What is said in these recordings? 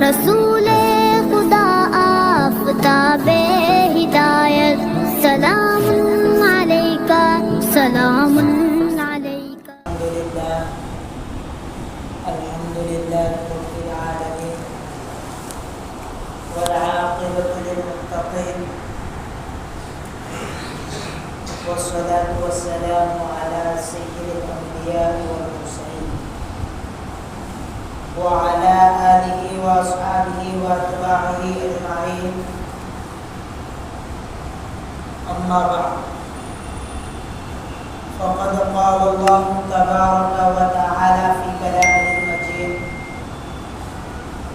رسول خدا آفتاب ہدایت، سلام علیکہ سلام علیکہ۔ الحمد لله رب العالمين والعاقبة للمتقين والصلاة والسلام على سيد الأنبياء والمرسلين وعلى آله وأصحابه وأتباعه أجمعين، أما بعد، فقد قال الله تبارك وتعالى في كلامه المجيد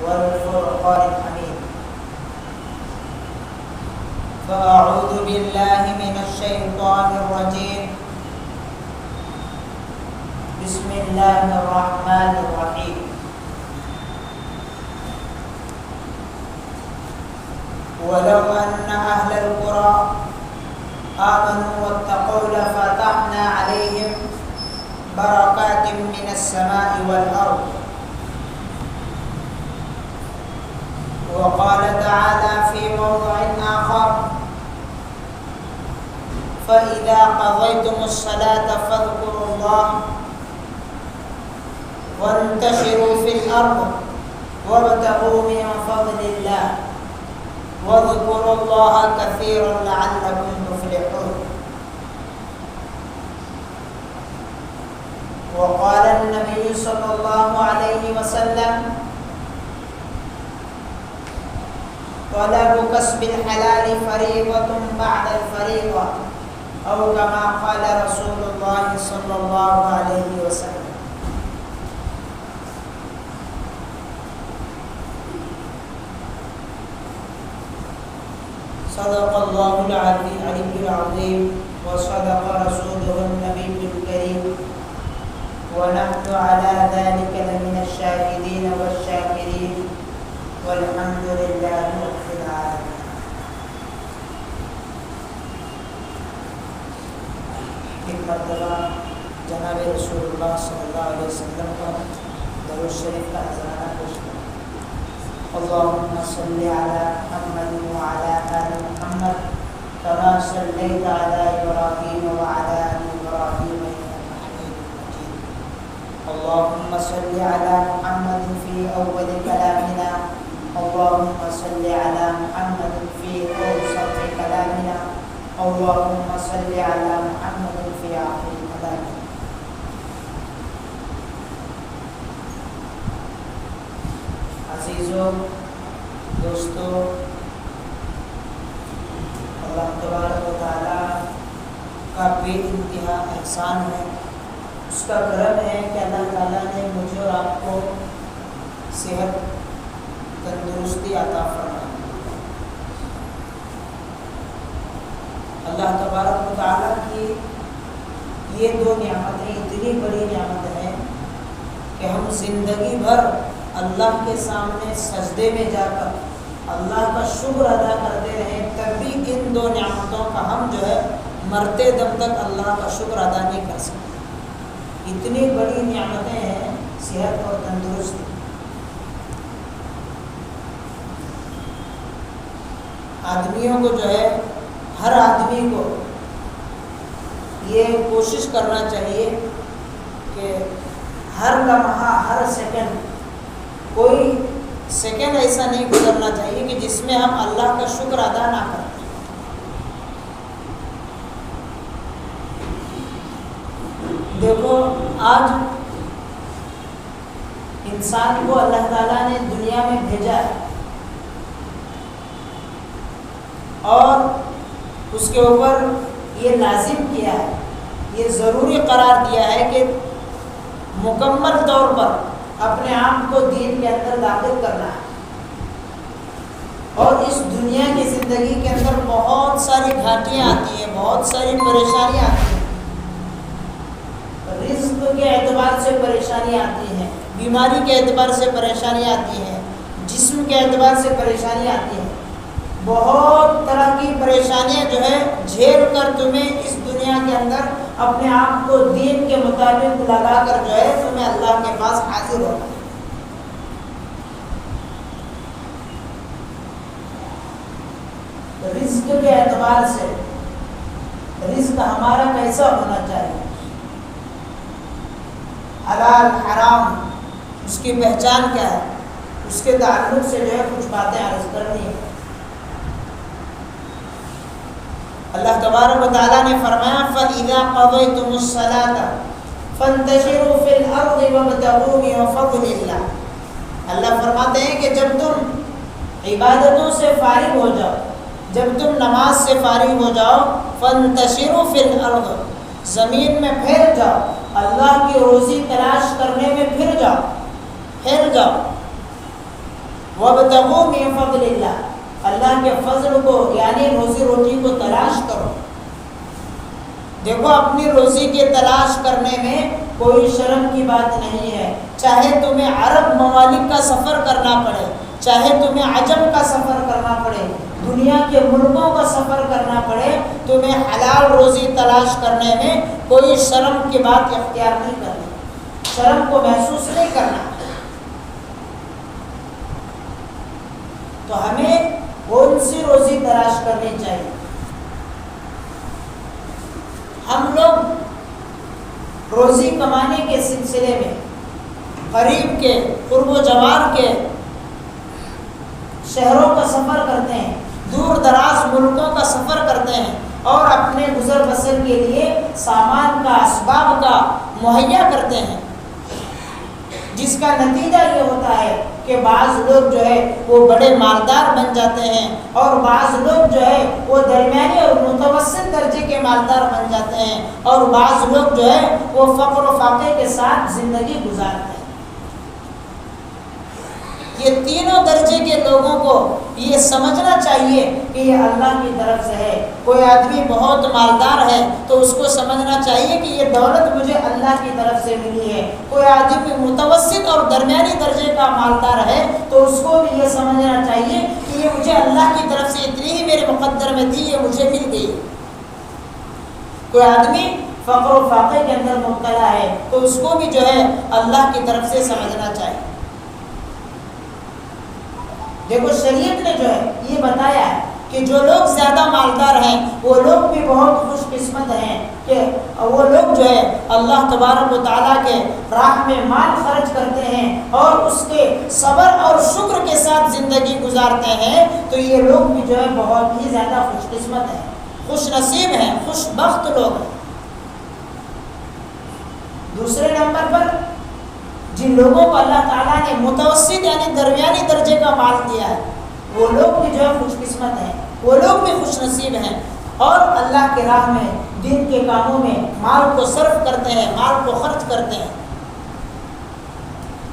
والفرقان الحميد: فأعوذ بالله من الشيطان الرجيم، بسم الله الرحمن الرحيم. ولو أن أهل القرى آمنوا واتقوا لفتحنا عليهم بركات من السماء والأرض. وقال تعالى في موضع آخر: فإذا قضيتم الصلاة فاذكروا الله وانتشروا في الأرض وابتغوا من فضل الله واذكروا الله كثيرا لعلكم تفلحون. وقال النبي صلى الله عليه وسلم: طلب كسب الحلال فريضة بعد الفريضة، أو كما قال رسول الله صلى الله عليه وسلم. صدق الله العلي العظيم وصدق رسوله النبي الكريم، ونحن على ذلك لمن الشاهدين والشاكرين، والحمد لله رب العالمين. ایک مرتبہ جناب رسول اللہ صلی اللہ علیہ وسلم کو درود شریف کا نذرانہ پیش کریں: اللهم صل على محمد وعلى آل محمد كما صليت على إبراهيم وعلى آل إبراهيم إنك حميد مجيد. اللهم صل على محمد في أول كلامنا، اللهم صل على محمد في أوسط كلامنا، اللهم صل على محمد في آخر كلامنا. عزیزو، دوستو، اللہ تبارک و تعالیٰ کا بے انتہا احسان ہے، اس کا کرم ہے کہ اللہ تعالیٰ نے مجھے اور آپ کو صحت، تندرستی عطا فرمائی. اللہ تبارک و تعالیٰ کی یہ دو نعمتیں اتنی بڑی نعمت ہیں کہ ہم زندگی بھر اللہ کے سامنے سجدے میں جا کر اللہ کا شکر ادا کرتے رہیں، تب بھی ان دو نعمتوں کا ہم جو ہے مرتے دم تک اللہ کا شکر ادا نہیں کر سکتے. اتنی بڑی نعمتیں ہیں صحت اور تندرستی. آدمیوں کو جو ہے، ہر آدمی کو یہ کوشش کرنا چاہیے کہ ہر لمحہ، ہر سیکنڈ، کوئی سیکنڈ ایسا نہیں گزرنا چاہیے کہ جس میں ہم اللہ کا شکر ادا نہ کریں. دیکھو، آج انسان کو اللہ تعالیٰ نے دنیا میں بھیجا ہے اور اس کے اوپر یہ لازم کیا ہے، یہ ضروری قرار دیا ہے کہ مکمل طور پر اپنے آپ کو دین کے اندر داخل کرنا ہے. اور اس دنیا کی زندگی کے اندر بہت ساری گھاٹیاں آتی ہیں، بہت ساری پریشانیاں آتی ہیں. رزق کے اعتبار سے پریشانیاں آتی ہیں، بیماری کے اعتبار سے پریشانیاں آتی ہیں، جسم کے اعتبار سے پریشانیاں آتی ہیں. بہت طرح کی پریشانیاں جو ہے جھیل کر تمہیں اس دنیا کے اندر اپنے آپ کو دین کے مطابق لگا کر جو ہے تمہیں اللہ کے پاس حاضر ہونا. رزق کے اعتبار سے رزق ہمارا کیسا ہونا چاہیے، حلال حرام اس کی پہچان کیا ہے، اس کے تعلق سے جو ہے کچھ باتیں عرض کرنی ہے۔ اللہ تبارک و تعالیٰ نے فرمایا فَإِذَا قَضَيْتُمُ الصَّلَاةَ فَانتَشِرُوا فِي الْأَرْضِ وَابْتَغُوا مِن فَضْلِ اللَّهِ۔ اللہ فرماتے ہیں کہ جب تم عبادتوں سے فارغ ہو جاؤ، جب تم نماز سے فارغ ہو جاؤ، فَانتَشِرُوا فِي الْأَرْضِ، زمین میں پھیل جاؤ، اللہ کی روزی تلاش کرنے میں پھیل جاؤ، وَابْتَغُوا مِن فَضْلِ اللَّهِ، اللہ کے فضل کو یعنی روزی روٹی کو تلاش کرو۔ دیکھو اپنی روزی کے تلاش کرنے میں کوئی شرم کی بات نہیں ہے، چاہے تمہیں عرب ممالک کا سفر کرنا پڑے، چاہے تمہیں عجم کا سفر کرنا پڑے، دنیا کے ملکوں کا سفر کرنا پڑے، تمہیں حلال روزی تلاش کرنے میں کوئی شرم کی بات اختیار نہیں کرنی، شرم کو محسوس نہیں کرنا۔ تو ہمیں کون سی روزی تلاش کرنی چاہیے؟ ہم لوگ روزی کمانے کے سلسلے میں قریب کے قرب و جوار کے شہروں کا سفر کرتے ہیں، دور دراز ملکوں کا سفر کرتے ہیں اور اپنے گزر بسر کے لیے سامان کا اسباب کا مہیا کرتے ہیں، جس کا نتیجہ یہ ہوتا ہے کہ بعض لوگ جو ہے وہ بڑے مالدار بن جاتے ہیں اور بعض لوگ جو ہے وہ درمیانی اور متوسط درجے کے مالدار بن جاتے ہیں اور بعض لوگ جو ہے وہ فقر و فاقے کے ساتھ زندگی گزارتے ہیں۔ یہ تینوں درجے کے لوگوں کو یہ سمجھنا چاہیے کہ یہ اللہ کی طرف سے ہے۔ کوئی آدمی بہت مالدار ہے تو اس کو سمجھنا چاہیے کہ یہ دولت مجھے اللہ کی طرف سے ملی ہے۔ کوئی آدمی متوسط اور درمیانی درجے کا مالدار ہے تو اس کو بھی یہ سمجھنا چاہیے کہ یہ مجھے اللہ کی طرف سے اتنی ہی میرے مقدر میں تھی، یہ مجھے مل گئی۔ کوئی آدمی فقر و فاقے کے اندر مبتلا ہے تو اس کو بھی جو ہے اللہ کی طرف سے سمجھنا چاہیے۔ دیکھو شریعت نے جو ہے یہ بتایا ہے کہ جو لوگ زیادہ مالدار ہیں وہ لوگ بھی بہت خوش قسمت ہیں کہ وہ لوگ جو ہے اللہ تبارک و تعالیٰ کے راہ میں مال خرچ کرتے ہیں اور اس کے صبر اور شکر کے ساتھ زندگی گزارتے ہیں، تو یہ لوگ بھی جو ہے بہت ہی زیادہ خوش قسمت ہیں، خوش نصیب ہیں، خوش بخت لوگ ہیں۔ دوسرے نمبر پر جن لوگوں کو اللہ تعالیٰ نے متوسط یعنی درمیانی درجے کا مال دیا ہے وہ لوگ بھی جو ہے خوش قسمت ہیں، وہ لوگ بھی خوش نصیب ہیں اور اللہ کے راہ میں دین کے کاموں میں مال کو صرف کرتے ہیں، مال کو خرچ کرتے ہیں۔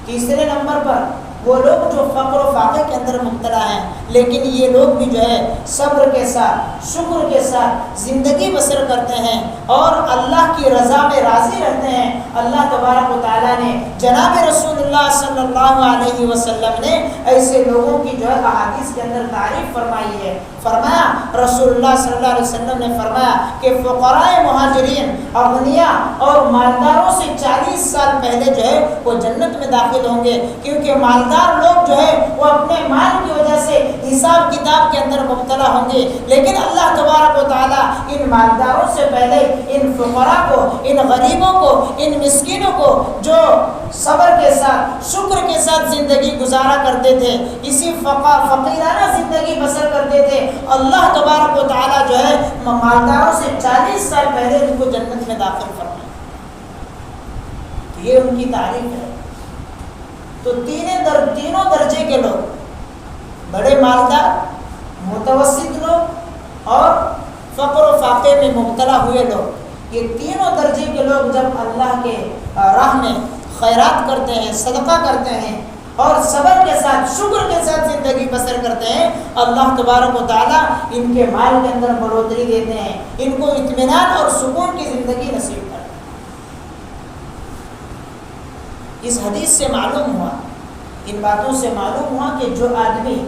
تیسرے نمبر پر وہ لوگ جو فقر و فاقے کے اندر مبتلا ہیں لیکن یہ لوگ بھی جو ہے صبر کے ساتھ شکر کے ساتھ زندگی بسر کرتے ہیں اور اللہ کی رضا میں راضی رہتے ہیں۔ اللہ تبارک و تعالیٰ نے جناب رسول اللہ صلی اللہ علیہ وسلم نے ایسے لوگوں کی جو ہے احادیث کے اندر تعریف فرمائی ہے۔ فرمایا رسول اللہ صلی اللہ علیہ وسلم نے فرمایا کہ فقراء مہاجرین اغنیاء اور مالداروں سے 40 سال پہلے جو ہے وہ جنت میں داخل ہوں گے، کیونکہ مالدار لوگ جو ہے وہ اپنے مال کی وجہ سے حساب کتاب کے اندر مبتلا ہوں گے، لیکن اللہ تبارک و تعالیٰ ان مالداروں سے پہلے ان فقراء کو، ان غریبوں کو، ان مسکینوں کو جو صبر کے ساتھ شکر کے ساتھ زندگی گزارا کرتے تھے، اسی فقیرانہ زندگی بسر کرتے تھے، اللہ تبارک و تعالیٰ جو ہے مالداروں سے 40 سال پہلے ان کو جنت میں داخل فرمائے۔ یہ ان کی تعریف ہے۔ تو تینوں درجے کے لوگ، بڑے مالدار، متوسط لوگ اور فقر و فاقے میں مبتلا ہوئے لوگ، یہ تینوں درجے کے لوگ جب اللہ کے راہ میں خیرات کرتے ہیں، صدقہ کرتے ہیں اور صبر کے ساتھ شکر کے ساتھ زندگی بسر کرتے ہیں، اللہ تبارک و تعالیٰ ان کے مال کے اندر بڑھوتری دیتے ہیں، ان کو اطمینان اور سکون کی زندگی نصیب کرتے ہیں۔ اس حدیث سے معلوم ہوا، ان باتوں سے معلوم ہوا کہ جو آدمی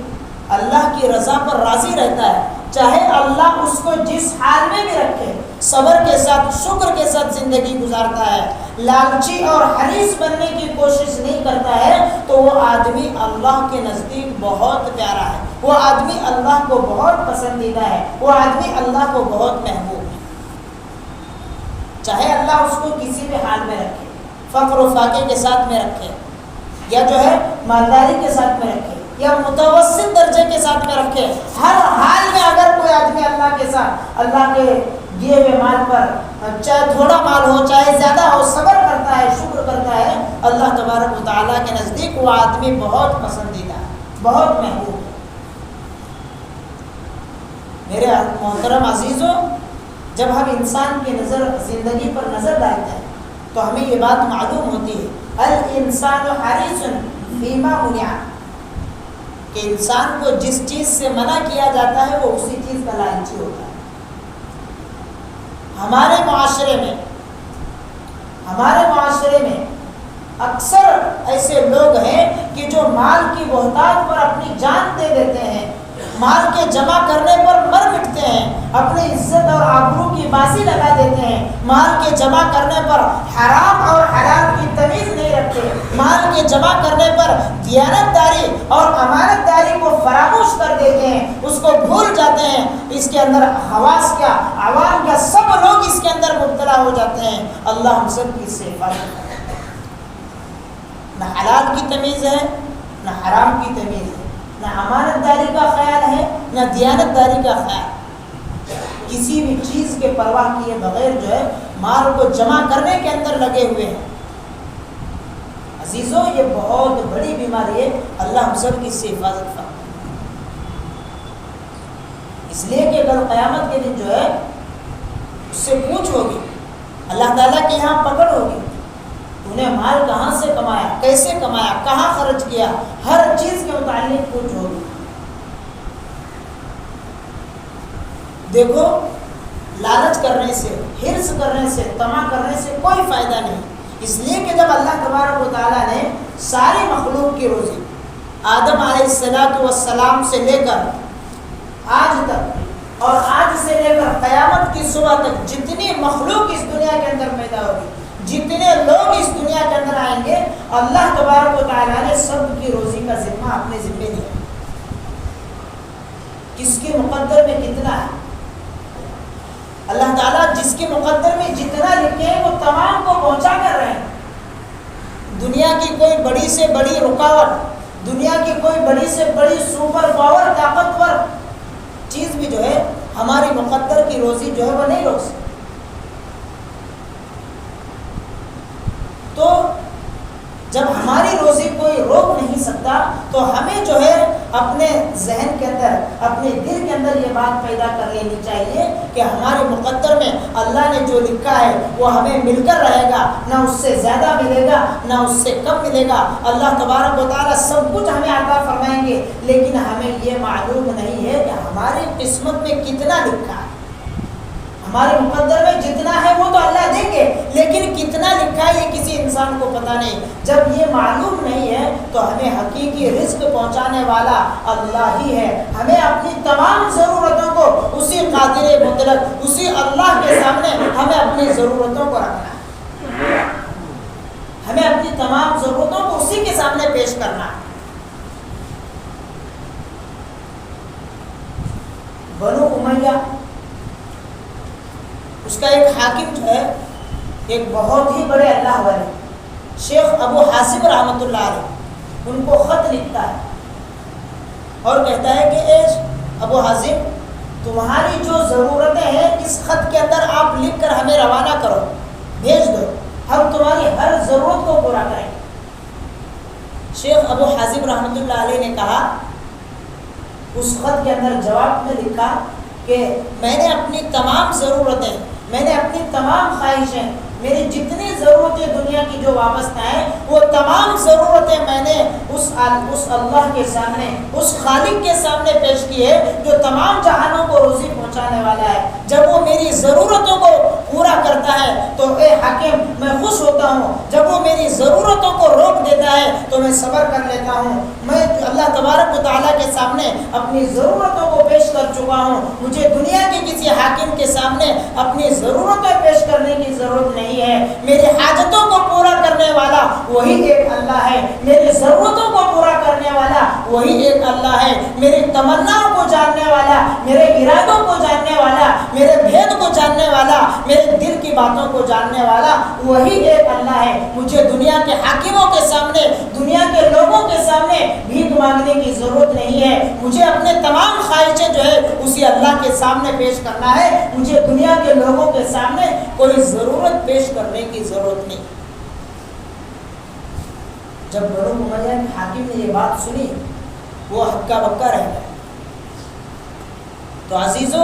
اللہ کی رضا پر راضی رہتا ہے، چاہے اللہ اس کو جس حال میں بھی رکھے، صبر کے ساتھ شکر کے ساتھ زندگی گزارتا ہے، لالچی اور حریص بننے کی کوشش نہیں کرتا ہے، تو وہ آدمی اللہ کے نزدیک بہت پیارا ہے، وہ آدمی اللہ کو بہت پسندیدہ ہے، وہ آدمی اللہ کو بہت محبوب ہے۔ چاہے اللہ اس کو کسی بھی حال میں رکھے، فقر و فاقے کے ساتھ میں رکھے، یا جو ہے مالداری کے ساتھ میں رکھے، یا متوسط درجے کے ساتھ میں رکھے، ہر حال میں اگر کوئی آدمی اللہ کے ساتھ، اللہ کے دیے ہوئے مال پر، چاہے تھوڑا مال ہو چاہے زیادہ ہو، صبر کرتا ہے، شکر کرتا ہے، اللہ تبارک و تعالیٰ کے نزدیک وہ آدمی بہت پسندیدہ ہے، بہت محبوب ہے۔ میرے محترم عزیزوں، جب ہم انسان کی نظر زندگی پر نظر ڈالتے ہیں تو ہمیں یہ بات معلوم ہوتی ہے، الانسان حریص فیما منع، کہ انسان کو جس چیز سے منع کیا جاتا ہے وہ اسی چیز کا لالچی ہوتا ہے۔ ہمارے معاشرے میں اکثر ایسے لوگ ہیں کہ جو مال کی بہتات پر اپنی جان دے دیتے ہیں، مال کے جمع کرنے پر مر مٹتے ہیں، اپنی عزت اور آبرو کی بازی لگا دیتے ہیں، مال کے جمع کرنے پر حرام اور حلال کی تمیز نہیں رکھتے، مال کے جمع کرنے پر دیانت داری اور امانت داری کو فراموش کر دیتے ہیں، اس کو بھول جاتے ہیں۔ اس کے اندر حواس کیا، عوام کیا، سب لوگ اس کے اندر مبتلا ہو جاتے ہیں۔ اللہ ہم سب کی اس سے حفاظت کرے۔ نہ حلال کی تمیز ہے، نہ حرام کی تمیز ہے، نہ امانت داری کا خیال ہے، نہ دیانت داری کا خیال، کسی بھی چیز کے پرواہ کیے بغیر جو ہے مال کو جمع کرنے کے اندر لگے ہوئے ہیں۔ عزیزوں، یہ بہت بڑی بیماری ہے، اللہ ہم سب کی اس سے حفاظت فرمائے۔ اس لیے کہ کل قیامت کے دن جو ہے اس سے پوچھ ہوگی، اللہ تعالیٰ کے یہاں پکڑ ہوگی، تو نے مال کہاں سے کمایا، کیسے کمایا، کہاں خرچ کیا، ہر چیز کے متعلق پوچھ ہوگی۔ دیکھو، لالچ کرنے سے، حرص کرنے سے، طمع کرنے سے کوئی فائدہ نہیں، اس لیے کہ جب اللہ تبارک و تعالیٰ نے ساری مخلوق کی روزی آدم علیہ السلام سے لے کر آج تک، اور آج سے لے کر قیامت کی صبح تک جتنی مخلوق اس دنیا کے اندر پیدا ہوگی، جتنے لوگ اس دنیا کے اندر آئیں گے، اللہ تبارک و تعالیٰ نے سب کی روزی کا ذمہ اپنے ذمہ لیا۔ کس کے مقدر میں کتنا ہے، اللہ تعالیٰ جس کے مقدر میں جتنا لکھے ہیں وہ تمام کو پہنچا کر رہے ہیں۔ دنیا کی کوئی بڑی سے بڑی رکاوٹ، دنیا کی کوئی بڑی سے بڑی سپر پاور طاقتور چیز بھی جو ہے ہماری مقدر کی روزی جو ہے وہ نہیں روک سکتی۔ تو جب ہماری روزی کوئی روک نہیں سکتا تو ہمیں جو ہے اپنے ذہن کے اندر، اپنے دل کے اندر یہ بات پیدا کر لینی چاہیے کہ ہمارے مقدر میں اللہ نے جو لکھا ہے وہ ہمیں مل کر رہے گا، نہ اس سے زیادہ ملے گا نہ اس سے کم ملے گا۔ اللہ تبارک و تعالیٰ سب کچھ ہمیں عطا فرمائیں گے، لیکن ہمیں یہ معلوم نہیں ہے کہ ہماری قسمت میں کتنا لکھا ہے۔ ہمارے مقدر میں جتنا ہے وہ تو اللہ دیں گے، لیکن کتنا لکھا ہے یہ کسی انسان کو پتہ نہیں۔ جب یہ معلوم نہیں ہے تو ہمیں حقیقی رزق پہنچانے والا اللہ ہی ہے۔ ہمیں اپنی تمام ضرورتوں کو اسی قادر مطلق، اسی اللہ کے سامنے ہمیں اپنی ضرورتوں کو رکھنا ہے، ہمیں اپنی تمام ضرورتوں کو اسی کے سامنے پیش کرنا ہے۔ بنو امیہ، اس کا ایک حاکم جو ہے، ایک بہت ہی بڑے اللہ والے شیخ ابو حازم رحمۃ اللہ علیہ، ان کو خط لکھتا ہے اور کہتا ہے کہ اے ابو حازم، تمہاری جو ضرورتیں ہیں اس خط کے اندر آپ لکھ کر ہمیں روانہ کرو، بھیج دو، ہم تمہاری ہر ضرورت کو پورا کریں گے۔ شیخ ابو حازم رحمۃ اللہ علیہ نے کہا، اس خط کے اندر جواب میں لکھا کہ میں نے اپنی تمام ضرورتیں، میں نے اپنی تمام خواہشیں، میری جتنی ضرورتیں دنیا کی جو وابستہ ہیں وہ تمام ضرورتیں میں نے اس اللہ کے سامنے، اس خالق کے سامنے پیش کی ہے جو تمام جہانوں کو روزی پہنچانے والا ہے۔ جب وہ میری ضرورتوں کو پورا کرتا ہے تو اے حاکم میں خوش ہوتا ہوں، جب وہ میری ضرورتوں کو روک دیتا ہے تو میں صبر کر لیتا ہوں۔ میں اللہ تبارک و تعالیٰ کے سامنے اپنی ضرورتوں کو پیش کر چکا ہوں. مجھے دنیا کے کسی حاکم کے سامنے اپنی ضرورتیں پیش کرنے کی ضرورت نہیں ہے. میری حاجتوں کو پورا کرنے والا وہی ایک اللہ ہے. میری ضرورتوں کو پورا کرنے والا وہی ایک اللہ ہے. میری تمناؤں کو جاننے والا, میرے ارادوں کو جاننے والا, میرے بھید کو جاننے والا, میرے دل کی باتوں کو جاننے والا وہی ایک اللہ ہے. مجھے دنیا کے حاکموں کے سامنے, دنیا کے لوگوں کے سامنے بھیک مانگنے کی ضرورت نہیں ہے. مجھے اپنے تمام خواہشیں جو ہے اسی اللہ کے سامنے پیش کرنا ہے. مجھے دنیا کے لوگوں کے سامنے کوئی ضرورت پیش کرنے کی ضرورت نہیں. جب بنو امیہ کے حاکم نے یہ بات سنی وہ ہکا بکا رہ گئے. تو عزیزو,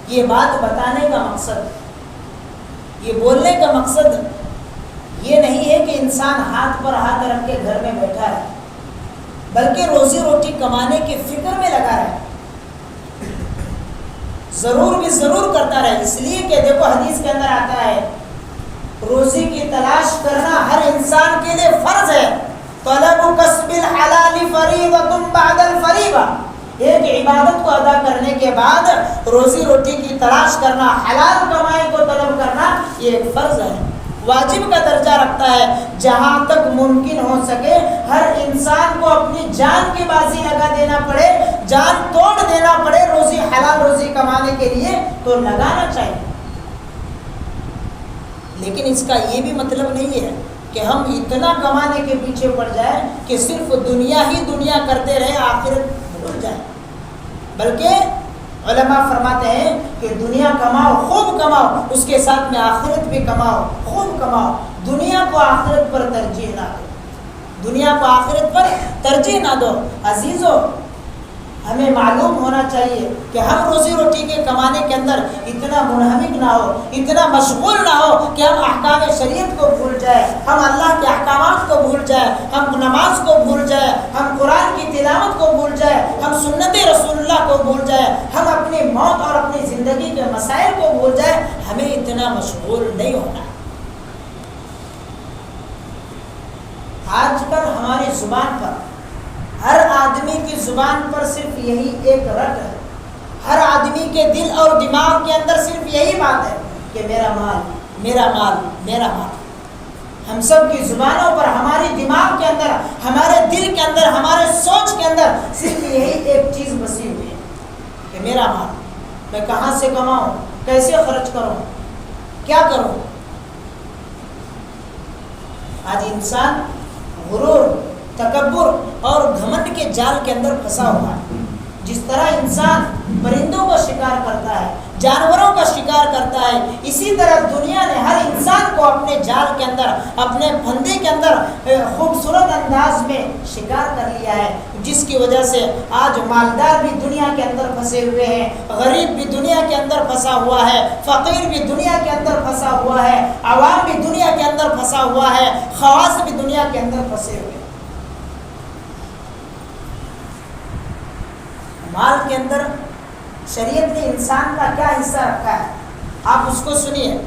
یہ بات بتانے کا مقصد, یہ بولنے کا مقصد یہ نہیں ہے کہ انسان ہاتھ پر ہاتھ رکھ کے گھر میں بیٹھا ہے, بلکہ روزی روٹی کمانے کی فکر میں لگا رہے, ضرور بھی ضرور کرتا رہے. اس لیے کہ دیکھو حدیث کے اندر آتا ہے روزی کی تلاش کرنا ہر انسان کے لیے فرض ہے. طلب کسب الحلال فریضۃ بعد الفریضہ, ایک عبادت کو ادا کرنے کے بعد روزی روٹی کی تلاش کرنا, حلال کمائی کو طلب کرنا یہ ایک فرض ہے, واجب کا درجہ رکھتا ہے. جہاں تک ممکن ہو سکے ہر انسان کو اپنی جان کی بازی لگا دینا پڑے, جان توڑ دینا پڑے روزی, حلال روزی کمانے کے لیے تو لگانا چاہیے. لیکن اس کا یہ بھی مطلب نہیں ہے کہ ہم اتنا کمانے کے پیچھے پڑ جائیں کہ صرف دنیا ہی دنیا کرتے رہے, آخرت بھول جائیں. بلکہ علماء فرماتے ہیں کہ دنیا کماؤ, خوب کماؤ, اس کے ساتھ میں آخرت بھی کماؤ, خوب کماؤ. دنیا کو آخرت پر ترجیح نہ دو, دنیا کو آخرت پر ترجیح نہ دو. عزیزو, ہمیں معلوم ہونا چاہیے کہ ہم روزی روٹی کے کمانے کے اندر اتنا منہمک نہ ہو, اتنا مشغول نہ ہو کہ ہم احکام شریعت کو بھول جائیں, ہم اللہ کے احکامات کو بھول جائیں, ہم نماز کو بھول جائیں, ہم قرآن کی تلاوت کو بھول جائیں, ہم سنت رسول اللہ کو بھول جائیں, ہم اپنی موت اور اپنی زندگی کے مسائل کو بھول جائیں. ہمیں اتنا مشغول نہیں ہونا. آج کل ہماری زبان پر, ہر آدمی کی زبان پر صرف یہی ایک رٹ ہے, ہر آدمی کے دل اور دماغ کے اندر صرف یہی بات ہے کہ میرا مال, میرا مال, میرا مال. ہم سب کی زبانوں پر, ہماری دماغ کے اندر, ہمارے دل کے اندر, ہمارے سوچ کے اندر صرف یہی ایک چیز بسی ہوئی ہے کہ میرا مال, میں کہاں سے کماؤں, کیسے خرچ کروں, کیا کروں. آج انسان غرور, تکبر اور گھمنڈ کے جال کے اندر پھنسا ہوا ہے. جس طرح انسان پرندوں کا شکار کرتا ہے, جانوروں کا شکار کرتا ہے, اسی طرح دنیا نے ہر انسان کو اپنے جال کے اندر, اپنے پھندے کے اندر خوبصورت انداز میں شکار کر لیا ہے, جس کی وجہ سے آج مالدار بھی دنیا کے اندر پھنسے ہوئے ہیں, غریب بھی دنیا کے اندر پھنسا ہوا ہے, فقیر بھی دنیا کے اندر پھنسا ہوا ہے, عوام بھی دنیا کے اندر پھنسا ہوا ہے, خواص بھی دنیا کے اندر پھنسے ہوئے ہیں. مال کے اندر شریعت نے انسان کا کیا حصہ رکھا ہے, آپ اس کو سنیے.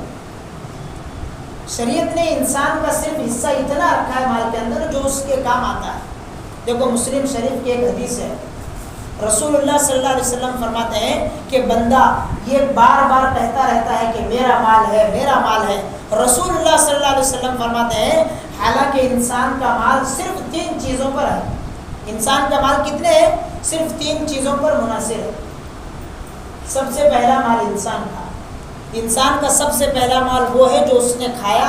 شریعت نے انسان کا صرف حصہ اتنا رکھا ہے مال کے اندر جو اس کے کام آتا ہے. دیکھو مسلم شریف کی ایک حدیث ہے, رسول اللہ صلی اللہ علیہ وسلم فرماتے ہیں کہ بندہ یہ بار بار کہتا رہتا ہے کہ میرا مال ہے, میرا مال ہے. رسول اللہ صلی اللہ علیہ وسلم فرماتے ہیں حالانکہ انسان کا مال صرف 3 چیزوں پر ہے. انسان کا مال کتنے ہے؟ صرف 3 چیزوں پر منحصر ہے. سب سے پہلا مال انسان کا, انسان کا سب سے پہلا مال وہ ہے جو اس نے کھایا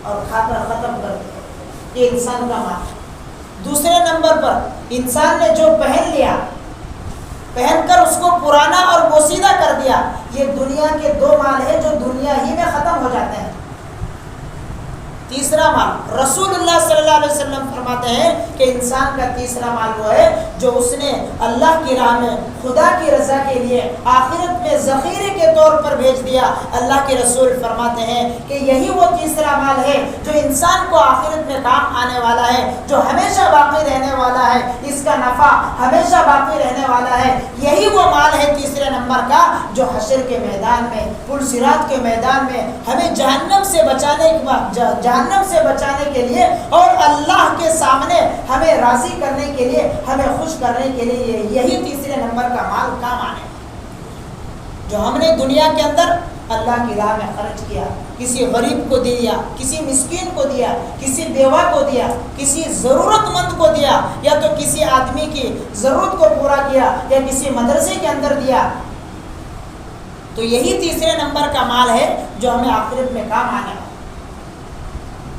اور کھا کر ختم کر دیا, یہ انسان کا مال ہے. دوسرے نمبر پر انسان نے جو پہن لیا, پہن کر اس کو پرانا اور بوسیدہ کر دیا, یہ دنیا کے 2 مال ہے جو دنیا ہی میں ختم ہو جاتے ہیں. تیسرا مال رسول اللہ صلی اللہ علیہ وسلم فرماتے ہیں کہ انسان کا تیسرا مال وہ ہے جو اس نے اللہ کی راہ میں خدا کی رضا کے لیے آخرت میں ذخیرے کے طور پر بھیج دیا. اللہ کے رسول فرماتے ہیں کہ یہی وہ تیسرا مال ہے جو انسان کو آخرت میں کام آنے والا ہے, جو ہمیشہ باقی رہنے والا ہے, اس کا نفع ہمیشہ باقی رہنے والا ہے. یہی وہ مال ہے تیسرے نمبر کا جو حشر کے میدان میں, پل صراط کے میدان میں ہمیں جہنم سے بچانے کے بعد, جہنم سے بچانے کے لیے اور اللہ کے سامنے ہمیں راضی کرنے کے لیے, ہمیں خوش کرنے کے لیے یہی تیسرے نمبر کا مال کام آنے جو ہم نے دنیا کے اندر اللہ کی راہ میں خرچ کیا, کسی غریب کو دیا, کسی مسکین کو دیا, کسی بیوہ کو دیا, کسی ضرورت مند کو دیا, یا تو کسی آدمی کی ضرورت کو پورا کیا, یا کسی مدرسے کے اندر دیا, تو یہی تیسرے نمبر کا مال ہے جو ہمیں آخرت میں کام آنے والا.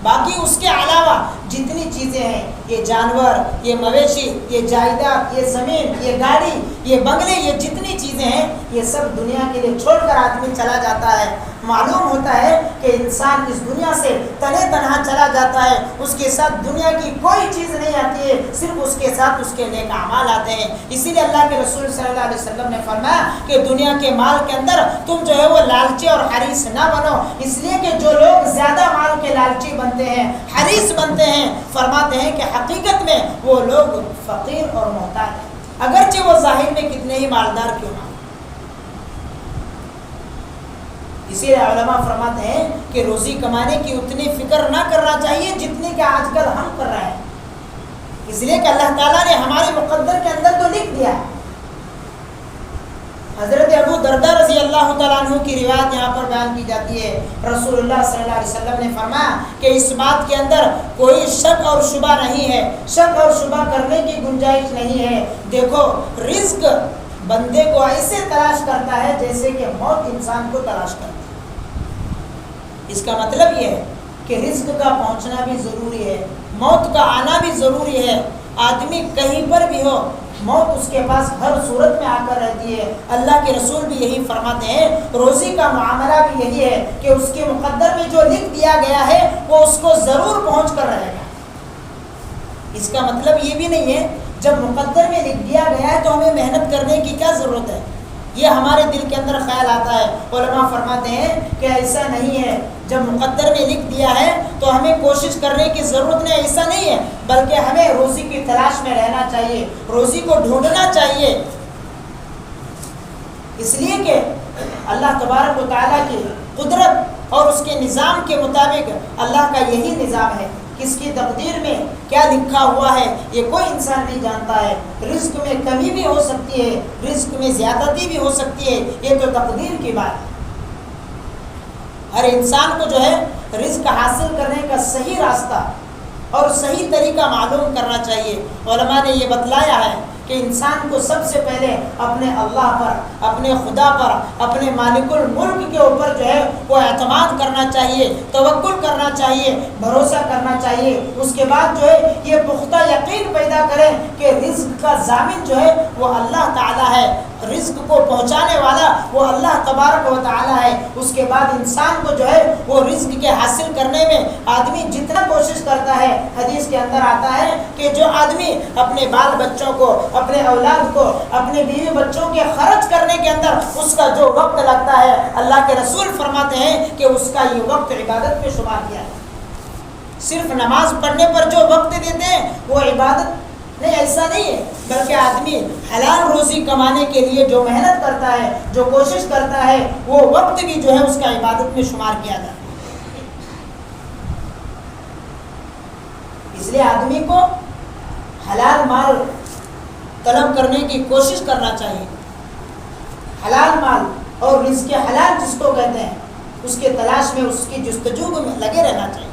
باقی اس کے علاوہ جتنی چیزیں ہیں, یہ جانور, یہ مویشی, یہ جائیداد, یہ زمین, یہ گاڑی, یہ بنگلے, یہ جتنی چیزیں ہیں, یہ سب دنیا کے لیے چھوڑ کر آدمی چلا جاتا ہے. معلوم ہوتا ہے کہ انسان اس دنیا سے تنہا تنہا چلا جاتا ہے, اس کے ساتھ دنیا کی کوئی چیز نہیں آتی ہے, صرف اس کے ساتھ اس کے نیک اعمال آتے ہیں. اسی لیے اللہ کے رسول صلی اللہ علیہ وسلم نے فرمایا کہ دنیا کے مال کے اندر تم جو ہے وہ لالچی اور حریص نہ بنو, اس لیے کہ جو لوگ زیادہ مال کے لالچی بنتے ہیں, حریص بنتے ہیں, فرماتے ہیں کہ حقیقت میں وہ لوگ فقیر اور محتاج ہیں, اگرچہ وہ ظاہر میں کتنے ہی مالدار کیوں نہ. اسی لیے علماء فرماتے ہیں کہ روزی کمانے کی اتنی فکر نہ کرنا چاہیے جتنی کہ آج کل ہم کر رہے ہیں, اس لیے کہ اللہ تعالیٰ نے ہمارے مقدر کے اندر تو لکھ دیا ہے. حضرت ابو درداء رضی اللہ تعالیٰ عنہ کی روایت یہاں پر بیان کی جاتی ہے, رسول اللہ صلی اللہ علیہ وسلم نے فرمایا کہ اس بات کے اندر کوئی شک اور شبہ نہیں ہے, شک اور شبہ کرنے کی گنجائش نہیں ہے. دیکھو رزق بندے کو ایسے تلاش کرتا ہے جیسے کہ موت انسان کو تلاش کرتا ہے. اس کا مطلب یہ ہے کہ رزق کا پہنچنا بھی ضروری ہے, موت کا آنا بھی ضروری ہے. آدمی کہیں پر بھی ہو, موت اس کے پاس ہر صورت میں آ کر رہتی ہے. اللہ کے رسول بھی یہی فرماتے ہیں, روزی کا معاملہ بھی یہی ہے کہ اس کے مقدر میں جو لکھ دیا گیا ہے وہ اس کو ضرور پہنچ کر رہے گا. اس کا مطلب یہ بھی نہیں ہے جب مقدر میں لکھ دیا گیا ہے تو ہمیں محنت کرنے کی کیا ضرورت ہے, یہ ہمارے دل کے اندر خیال آتا ہے. علماء فرماتے ہیں کہ ایسا نہیں ہے, جب مقدر میں لکھ دیا ہے تو ہمیں کوشش کرنے کی ضرورت نہیں, ایسا نہیں ہے, بلکہ ہمیں روزی کی تلاش میں رہنا چاہیے, روزی کو ڈھونڈنا چاہیے. اس لیے کہ اللہ تبارک و تعالیٰ کی قدرت اور اس کے نظام کے مطابق اللہ کا یہی نظام ہے. کس کی تقدیر میں کیا لکھا ہوا ہے یہ کوئی انسان نہیں جانتا ہے. رزق میں کمی بھی ہو سکتی ہے, رزق میں زیادتی بھی ہو سکتی ہے, یہ تو تقدیر کی بات ہے. ہر انسان کو جو ہے رزق حاصل کرنے کا صحیح راستہ اور صحیح طریقہ معلوم کرنا چاہیے. علماء نے یہ بتلایا ہے کہ انسان کو سب سے پہلے اپنے اللہ پر, اپنے خدا پر, اپنے مالک الملک کے اوپر جو ہے وہ اعتماد کرنا چاہیے, توکل کرنا چاہیے, بھروسہ کرنا چاہیے. اس کے بعد جو ہے یہ پختہ یقین پیدا کریں کہ رزق کا ضامن جو ہے وہ اللہ تعالیٰ ہے, رزق کو پہنچانے والا وہ اللہ تبارک و تعالیٰ ہے. اس کے بعد انسان کو جو ہے وہ رزق کے حاصل کرنے میں آدمی جتنا کوشش کرتا ہے, حدیث کے اندر آتا ہے کہ جو آدمی اپنے بال بچوں کو, اپنے اولاد کو, اپنے بیوی بچوں کے خرچ کرنے کے اندر اس کا جو وقت لگتا ہے, اللہ کے رسول فرماتے ہیں کہ اس کا یہ وقت عبادت میں شمار کیا ہے. صرف نماز پڑھنے پر جو وقت دیتے ہیں وہ عبادت نہیں, ایسا نہیں ہے, بلکہ آدمی حلال روزی کمانے کے لیے جو محنت کرتا ہے, جو کوشش کرتا ہے, وہ وقت بھی جو ہے اس کا عبادت میں شمار کیا جاتا ہے. اس لیے آدمی کو حلال مال طلب کرنے کی کوشش کرنا چاہیے. حلال مال اور رزق حلال جس کو کہتے ہیں اس کے تلاش میں, اس کی جستجو میں لگے رہنا چاہیے.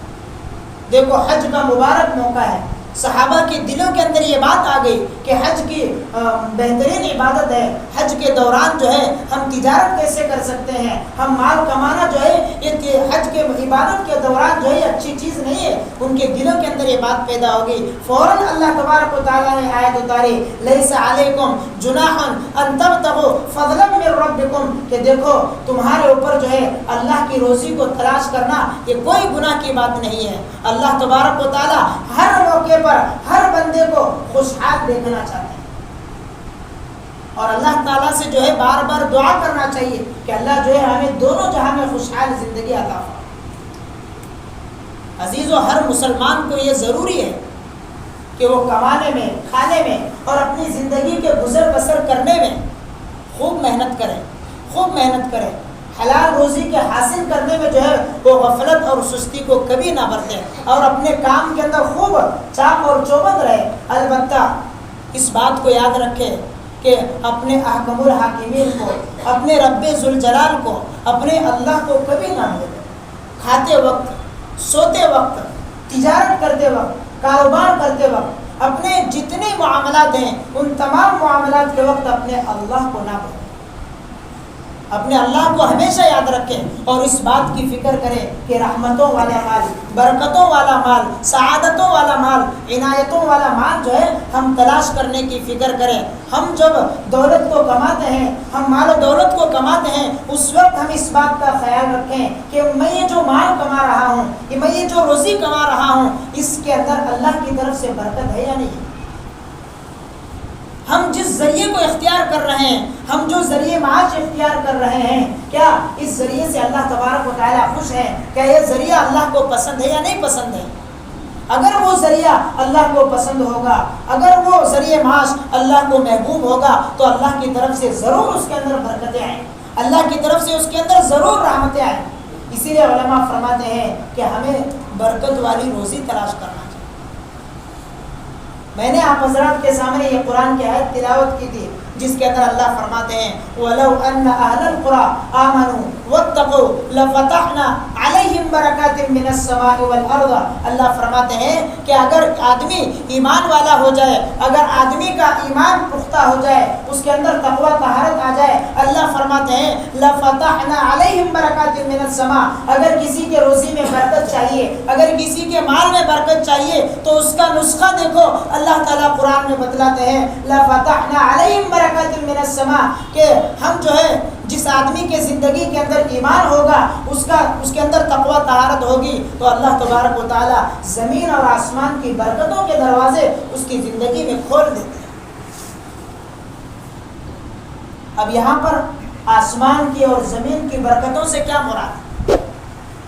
دیکھو حج کا مبارک موقع ہے, صحابہ کے دلوں کے اندر یہ بات آ گئی کہ حج کی بہترین عبادت ہے. حج کے دوران جو ہے ہم تجارت کیسے کر سکتے ہیں, ہم مال کمانا جو ہے یہ حج کے عبادت کے دوران جو ہے اچھی چیز نہیں ہے. ان کے دلوں کے اندر یہ بات پیدا ہو گئی. فوراً اللہ تبارک و تعالیٰ نے آیت اتاری, لیس علیکم جناح ان تبتغوا فضلا من ربکم, کہ دیکھو تمہارے اوپر جو ہے اللہ کی روزی کو تلاش کرنا یہ کوئی گناہ کی بات نہیں ہے. اللہ تبارک و تعالیٰ ہر موقع پر ہر بندے کو خوشحال دیکھنا چاہتے ہیں, اور اللہ تعالیٰ سے جو ہے بار بار دعا کرنا چاہیے کہ اللہ جو ہے ہمیں دونوں جہاں میں خوشحال زندگی عطا فرمائے. عزیزو, ہر مسلمان کو یہ ضروری ہے کہ وہ کمانے میں, کھانے میں اور اپنی زندگی کے گزر بسر کرنے میں خوب محنت کرے, خوب محنت کرے. حلال روزی کے حاصل کرنے میں جو ہے وہ غفلت اور سستی کو کبھی نہ برتے اور اپنے کام کے اندر خوب چاق اور چوبند رہے. البتہ اس بات کو یاد رکھے کہ اپنے احکم الحاکمین کو، اپنے رب ذوالجلال کو، اپنے اللہ کو کبھی نہ بھولے. کھاتے وقت، سوتے وقت، تجارت کرتے وقت، کاروبار کرتے وقت، اپنے جتنے معاملات ہیں ان تمام معاملات کے وقت اپنے اللہ کو نہ بھولیں. اپنے اللہ کو ہمیشہ یاد رکھیں اور اس بات کی فکر کریں کہ رحمتوں والا مال، برکتوں والا مال، سعادتوں والا مال، عنایتوں والا مال جو ہے ہم تلاش کرنے کی فکر کریں. ہم جب دولت کو کماتے ہیں، ہم مال و دولت کو کماتے ہیں، اس وقت ہم اس بات کا خیال رکھیں کہ میں یہ جو مال کما رہا ہوں، کہ میں یہ جو روزی کما رہا ہوں، اس کے اندر اللہ کی طرف سے برکت ہے یا نہیں ہے. ہم جس ذریعے کو اختیار کر رہے ہیں، ہم جو ذریعے معاش اختیار کر رہے ہیں، کیا اس ذریعے سے اللہ تبارک و تعالیٰ خوش ہے؟ کیا یہ ذریعہ اللہ کو پسند ہے یا نہیں پسند ہے؟ اگر وہ ذریعہ اللہ کو پسند ہوگا، اگر وہ ذریعے معاش اللہ کو محبوب ہوگا تو اللہ کی طرف سے ضرور اس کے اندر برکتیں آئیں، اللہ کی طرف سے اس کے اندر ضرور رحمتیں آئیں. اسی لیے علماء فرماتے ہیں کہ ہمیں برکت والی روزی تلاش کرنا چاہیے. میں نے آپ حضرات کے سامنے یہ قرآن کی آیت تلاوت کی تھی جس کے اندر اللہ فرماتے ہیں وَلَوْ أَنَّ أَهْلَ الْقُرَىٰ آمَنُوا وَاتَّقُوا لَفَتَحْنَا عَلَيْهِمْ بَرَكَاتٍ مِّنَ السَّمَاءِ وَالْأَرْضِ. اللہ فرماتے ہیں کہ اگر آدمی ایمان والا ہو جائے، اگر آدمی کا ایمان پختہ ہو جائے، اس کے اندر تقوی طہارت آ جائے، اللہ فرماتے ہیں لَفَتَحْنَا عَلَيْهِمْ بَرَكَاتٍ مِّنَ السَّمَاءِ. اگر کسی کے روزی میں برکت چاہیے، اگر کسی کے مال میں برکت چاہیے تو اس کا نسخہ دیکھو. اللہ تعالیٰ قرآن میں بتلاتے ہیں لَفَتَحْنَا عَلَيْهِمْ بَرَكَاتٍ مِّنَ السَّمَاءِ کہ ہم جو ہے جس آدمی کے زندگی کے اندر ایمان ہوگا، اس کے اندر تقوی طہارت ہوگی تو اللہ تبارک و تعالیٰ زمین اور آسمان کی برکتوں کے دروازے اس کی زندگی میں کھول دیتے ہیں. اب یہاں پر آسمان کی اور زمین کی برکتوں سے کیا مراد ہے؟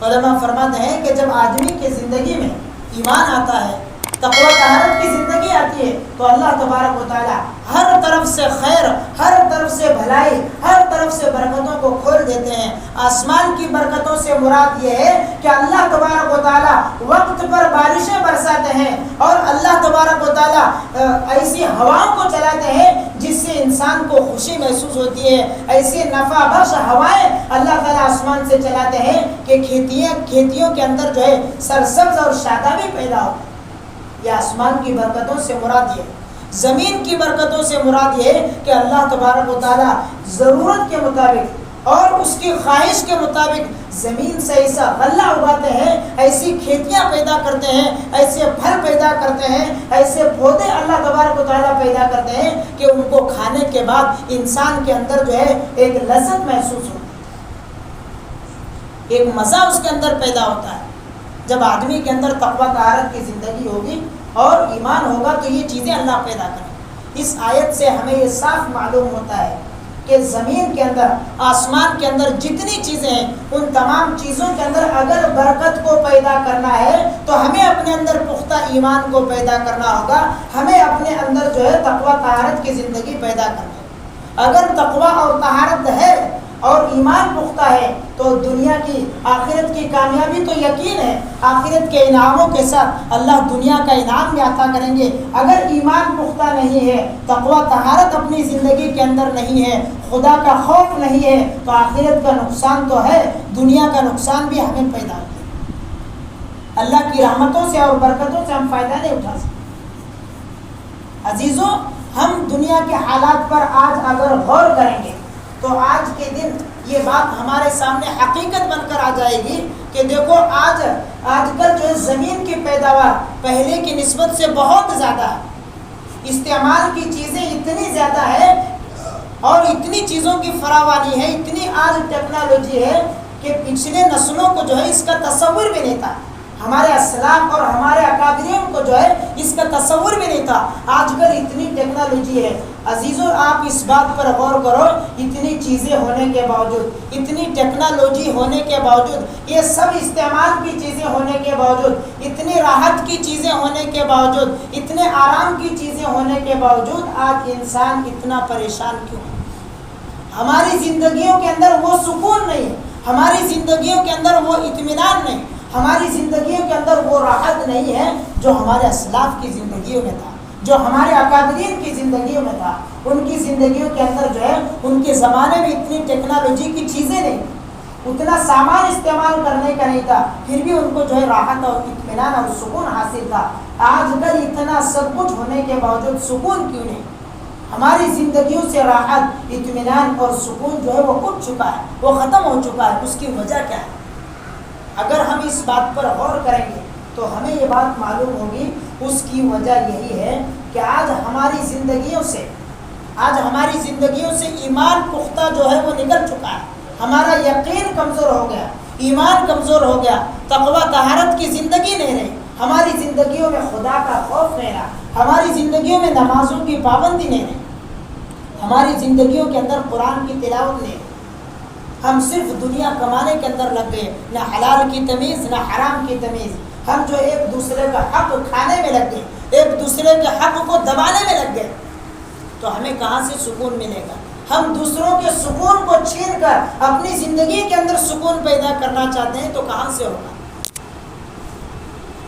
علماء فرماتے ہیں کہ جب آدمی کی زندگی میں ایمان آتا ہے، تقوی طہارت کی زندگی آتی ہے تو اللہ تبارک و تعالیٰ ہر طرف سے خیر، ہر طرف سے بھلائی، ہر طرف سے برکتوں کو کھول دیتے ہیں. آسمان کی برکتوں سے مراد یہ ہے کہ اللہ تبارک و تعالیٰ وقت پر بارشیں برساتے ہیں اور اللہ تبارک و تعالیٰ ایسی ہواؤں کو چلاتے ہیں جس سے انسان کو خوشی محسوس ہوتی ہے. ایسی نفع بخش ہوائیں اللہ تعالیٰ آسمان سے چلاتے ہیں کہ کھیتیوں کے اندر جو ہے سرسبز اور شادابی پیدا ہو. یہ آسمان کی برکتوں سے مراد یہ. زمین کی برکتوں سے مراد یہ کہ اللہ تبارک و تعالیٰ ضرورت کے مطابق اور اس کی خواہش کے مطابق زمین سے ایسا غلہ اگاتے ہیں، ایسی کھیتیاں پیدا کرتے ہیں، ایسے پھل پیدا کرتے ہیں، ایسے پودے اللہ تبارک و تعالیٰ پیدا کرتے ہیں کہ ان کو کھانے کے بعد انسان کے اندر جو ہے ایک لذت محسوس ہوتی ہے، ایک مزہ اس کے اندر پیدا ہوتا ہے. جب آدمی کے اندر تقوی طہارت کی زندگی ہوگی اور ایمان ہوگا تو یہ چیزیں اللہ پیدا کریں. اس آیت سے ہمیں یہ صاف معلوم ہوتا ہے کہ زمین کے اندر، آسمان کے اندر جتنی چیزیں ہیں ان تمام چیزوں کے اندر اگر برکت کو پیدا کرنا ہے تو ہمیں اپنے اندر پختہ ایمان کو پیدا کرنا ہوگا. ہمیں اپنے اندر جو ہے تقوی طہارت کی زندگی پیدا کرنا ہے. اگر تقوی اور طہارت ہے اور ایمان پختہ ہے تو دنیا کی آخرت کی کامیابی تو یقین ہے. آخرت کے انعاموں کے ساتھ اللہ دنیا کا انعام بھی عطا کریں گے. اگر ایمان پختہ نہیں ہے، تقوی طہارت اپنی زندگی کے اندر نہیں ہے، خدا کا خوف نہیں ہے تو آخرت کا نقصان تو ہے، دنیا کا نقصان بھی ہمیں پیدا ہوتا ہے. اللہ کی رحمتوں سے اور برکتوں سے ہم فائدہ نہیں اٹھا سکتے. عزیزوں، ہم دنیا کے حالات پر آج اگر غور کریں گے تو آج کے دن یہ بات ہمارے سامنے حقیقت بن کر آ جائے گی کہ دیکھو آج کل جو زمین کی پیداوار پہلے کی نسبت سے بہت زیادہ ہے. استعمال کی چیزیں اتنی زیادہ ہے اور اتنی چیزوں کی فراوانی ہے، اتنی آج ٹیکنالوجی ہے کہ پچھلے نسلوں کو جو ہے اس کا تصور بھی نہیں تھا. ہمارے اسلاف اور ہمارے اکابرین کو جو ہے اس کا تصور بھی نہیں تھا. آج کل اتنی ٹیکنالوجی ہے. عزیزوں، آپ اس بات پر غور کرو، اتنی چیزیں ہونے کے باوجود، اتنی ٹیکنالوجی ہونے کے باوجود، یہ سب استعمال کی چیزیں ہونے کے باوجود، اتنی راحت کی چیزیں ہونے کے باوجود، اتنے آرام کی چیزیں ہونے کے باوجود آج انسان اتنا پریشان کیوں ہے؟ ہماری زندگیوں کے اندر وہ سکون نہیں ہے، ہماری زندگیوں کے اندر وہ اطمینان نہیں، ہماری زندگیوں کے اندر وہ راحت نہیں ہے جو ہمارے اسلاف کی زندگیوں میں تھا، جو ہمارے اکابرین کی زندگیوں میں تھا۔ ان کی زندگیوں کے اندر جو ہے ان کے زمانے میں اتنی ٹیکنالوجی کی چیزیں نہیں، اتنا سامان استعمال کرنے کا نہیں تھا، پھر بھی ان کو جو ہے راحت اور اطمینان اور سکون حاصل تھا۔ آج کل اتنا سب کچھ ہونے کے باوجود سکون کیوں نہیں؟ ہماری زندگیوں سے راحت، اطمینان اور سکون جو ہے وہ اٹھ چکا ہے، وہ ختم ہو چکا ہے۔ اس کی وجہ کیا ہے؟ اگر ہم اس بات پر غور کریں گے تو ہمیں یہ بات معلوم ہوگی، اس کی وجہ یہی ہے کہ آج ہماری زندگیوں سے ایمان پختہ جو ہے وہ نکل چکا ہے، ہمارا یقین کمزور ہو گیا، ایمان کمزور ہو گیا، تقوی طہارت کی زندگی نہیں رہی، ہماری زندگیوں میں خدا کا خوف نہیں رہا، ہماری زندگیوں میں نمازوں کی پابندی نہیں رہی، ہماری زندگیوں کے اندر قرآن کی تلاوت نہیں رہی۔ ہم صرف دنیا کمانے کے اندر لگ گئے، نہ حلال کی تمیز نہ حرام کی تمیز۔ ہم جو ایک دوسرے کا حق کھانے میں لگ گئے، ایک دوسرے کے حق کو دبانے میں لگ گئے، تو ہمیں کہاں سے سکون ملے گا؟ ہم دوسروں کے سکون کو چھین کر اپنی زندگی کے اندر سکون پیدا کرنا چاہتے ہیں تو کہاں سے ہوگا؟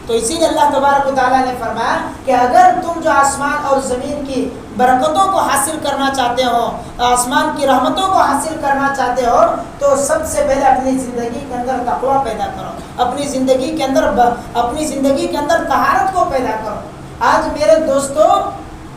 تو اسی لیے اللہ تبارک و تعالیٰ نے فرمایا کہ اگر تم جو آسمان اور زمین کی برکتوں کو حاصل کرنا چاہتے ہو، آسمان کی رحمتوں کو حاصل کرنا چاہتے ہو، تو سب سے پہلے اپنی زندگی کے اندر تقویٰ پیدا کرو، اپنی زندگی کے اندر طہارت کو پیدا کرو۔ آج میرے دوستو،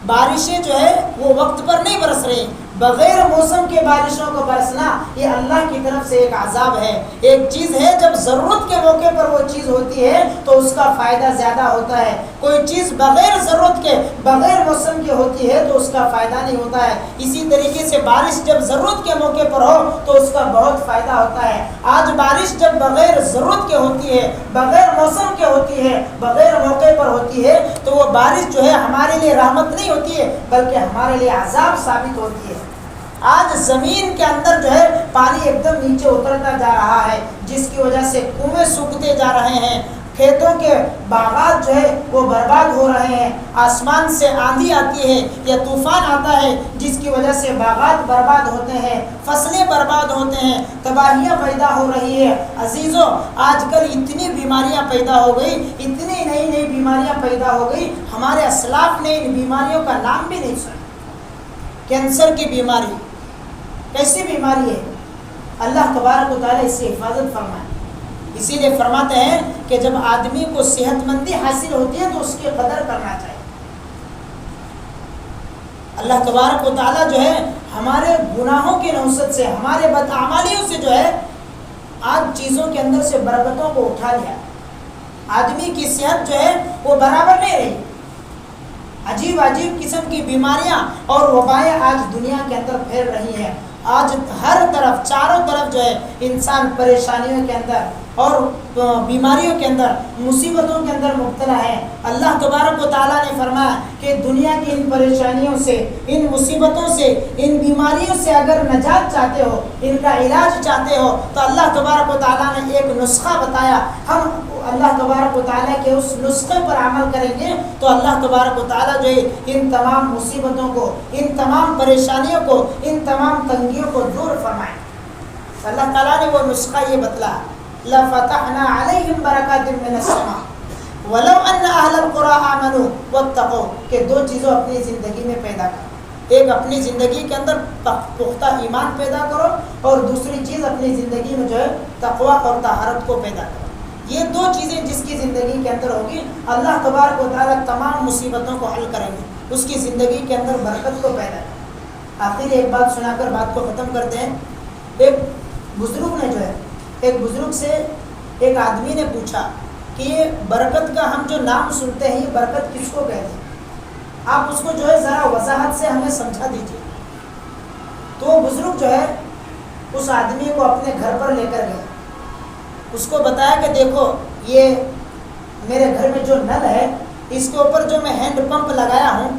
بارشیں جو ہے وہ وقت پر نہیں برس رہی، بغیر موسم کے بارشوں کو برسنا یہ اللہ کی طرف سے ایک عذاب ہے۔ ایک چیز ہے جب ضرورت کے موقع پر وہ چیز ہوتی ہے تو اس کا فائدہ زیادہ ہوتا ہے، کوئی چیز بغیر ضرورت کے بغیر موسم کی ہوتی ہے تو اس کا فائدہ نہیں ہوتا ہے۔ اسی طریقے سے بارش جب ضرورت کے موقع پر ہو تو اس کا بہت فائدہ ہوتا ہے۔ آج بارش جب بغیر ضرورت کے ہوتی ہے، بغیر موسم کے ہوتی ہے، بغیر موقع پر ہوتی ہے تو وہ بارش جو ہے ہمارے لیے رحمت نہیں ہوتی ہے بلکہ ہمارے لیے عذاب ثابت ہوتی ہے۔ آج زمین کے اندر جو ہے پانی ایک دم نیچے اترتا جا رہا ہے، جس کی وجہ سے کنویں سوکھتے جا رہے ہیں، کھیتوں کے باغات جو ہے وہ برباد ہو رہے ہیں، آسمان سے آندھی آتی ہے یا طوفان آتا ہے جس کی وجہ سے باغات برباد ہوتے ہیں، فصلیں برباد ہوتے ہیں، تباہیاں پیدا ہو رہی ہے۔ عزیزوں، آج کل اتنی بیماریاں پیدا ہو گئی، اتنی نئی بیماریاں پیدا ہو گئی، ہمارے اسلاف نے ان بیماریوں کا نام بھی نہیں سنا۔ کینسر کی بیماری کیسی بیماری ہے؟ اللہ تبارک و تعالیٰ اس سے حفاظت فرمائے۔ اسی لیے فرماتے ہیں کہ جب آدمی کو صحت مندی حاصل ہوتی ہے تو اس کی قدر کرنا چاہیے۔ اللہ تبارک و تعالیٰ جو ہے ہمارے گناہوں کی نحوست سے، ہمارے بدعمالیوں سے جو ہے آج چیزوں کے اندر سے برکتوں کو اٹھا لیا۔ آدمی کی صحت جو ہے وہ برابر نہیں رہی، عجیب قسم کی بیماریاں اور وبائیں آج دنیا کے اندر پھیل رہی ہیں۔ آج ہر طرف، چاروں طرف جو ہے انسان پریشانیوں کے اندر اور بیماریوں کے اندر، مصیبتوں کے اندر مبتلا ہے۔ اللہ تبارک و تعالیٰ نے فرمایا کہ دنیا کی ان پریشانیوں سے، ان مصیبتوں سے، ان بیماریوں سے اگر نجات چاہتے ہو، ان کا علاج چاہتے ہو تو اللہ تبارک و تعالیٰ نے ایک نسخہ بتایا۔ ہم اللہ تبارک و تعالیٰ کے اس نسخے پر عمل کریں گے تو اللہ تبارک و تعالیٰ جو ہے ان تمام مصیبتوں کو، ان تمام پریشانیوں کو، ان تمام تنگیوں کو دور فرمائیں۔ اللہ تعالیٰ نے وہ نسخہ یہ بتلا، لَفَتَحْنَا عَلَيْهِمْ بَرَكَاتٍ مِّنَ السَّمَاءِ وَلَوْ أَنَّ أَهْلَ الْقُرَىٰ آمَنُوا وَاتَّقَوْا، کہ دو چیزوں اپنی زندگی میں پیدا کرو۔ ایک اپنی زندگی کے اندر پختہ ایمان پیدا کرو، اور دوسری چیز اپنی زندگی میں جو ہے تقویٰ اور طہارت کو پیدا کرو۔ یہ دو چیزیں جس کی زندگی کے اندر ہوگی، اللہ تبارک و تعالیٰ تمام مصیبتوں کو حل کریں گے، اس کی زندگی کے اندر برکت کو پیدا کریں۔ آخر ایک بات سنا کر بات کو ختم کرتے ہیں۔ ایک بزرگ نے جو ہے، ایک بزرگ سے ایک آدمی نے پوچھا کہ یہ برکت کا ہم جو نام سنتے ہیں، یہ برکت کس کو کہتے ہیں؟ آپ اس کو جو ہے ذرا وضاحت سے ہمیں سمجھا دیجیے۔ تو وہ بزرگ جو ہے اس آدمی کو اپنے گھر پر لے کر گیا، اس کو بتایا کہ دیکھو یہ میرے گھر میں جو نل ہے اس کے اوپر جو میں ہینڈ پمپ لگایا ہوں،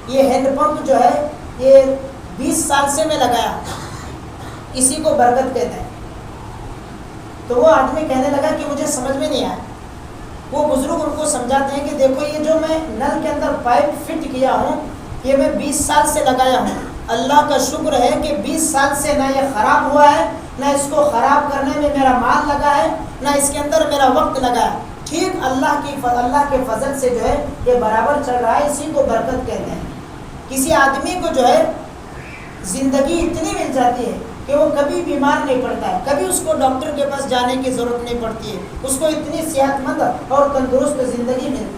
یہ ہینڈ پمپ جو ہے یہ 20 سال سے میں لگایا ہوں، اسی کو برکت کہتے ہیں۔ تو وہ آدمی کہنے لگا کہ مجھے سمجھ میں نہیں آیا۔ وہ بزرگ ان کو سمجھاتے ہیں کہ دیکھو یہ جو میں نل کے اندر پائپ فٹ کیا ہوں، یہ میں 20 سال سے لگایا ہوں، اللہ کا شکر ہے کہ 20 سال سے نہ یہ خراب ہوا ہے، نہ اس کو خراب کرنے میں میرا مال لگا ہے، نہ اس کے اندر میرا وقت لگا ہے، ٹھیک اللہ کے فضل سے جو ہے یہ برابر چل رہا ہے، اسی کو برکت کہتے ہیں۔ کسی آدمی کو جو ہے زندگی اتنی مل جاتی ہے کہ وہ کبھی بیمار نہیں پڑتا ہے، کبھی اس کو ڈاکٹر کے پاس جانے کی ضرورت نہیں پڑتی ہے، اس کو اتنی صحت مند اور تندرست زندگی ملتی ہے،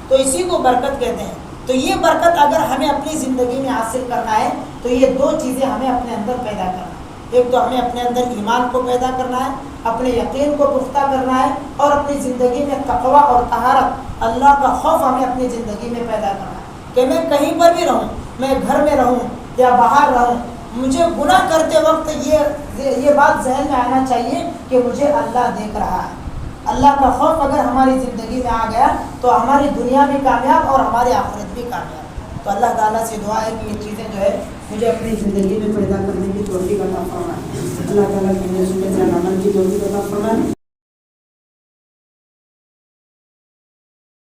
تو اسی کو برکت کہتے ہیں۔ تو یہ برکت اگر ہمیں اپنی زندگی میں حاصل کرنا ہے تو یہ دو چیزیں ہمیں اپنے اندر پیدا کرنا ہے۔ ایک تو ہمیں اپنے اندر ایمان کو پیدا کرنا ہے، اپنے یقین کو پختہ کرنا ہے، اور اپنی زندگی میں تقوی اور طہارت، اللہ کا خوف ہمیں اپنی زندگی میں پیدا کرنا ہے کہ میں کہیں پر بھی رہوں، میں گھر میں رہوں یا باہر رہوں، مجھے گناہ کرتے وقت یہ بات ذہن میں آنا چاہیے کہ مجھے اللہ دیکھ رہا ہے۔ اللہ کا خوف اگر ہماری زندگی میں آ گیا تو ہماری دنیا بھی کامیاب اور ہماری آخرت بھی کامیاب۔ تو اللہ تعالیٰ سے دعا ہے کہ یہ چیزیں جو ہے مجھے اپنی زندگی میں پیدا کرنے کی توفیق عطا فرمائے۔ اللہ تعالیٰ کی عمل کی توفیق عطا فرمائے۔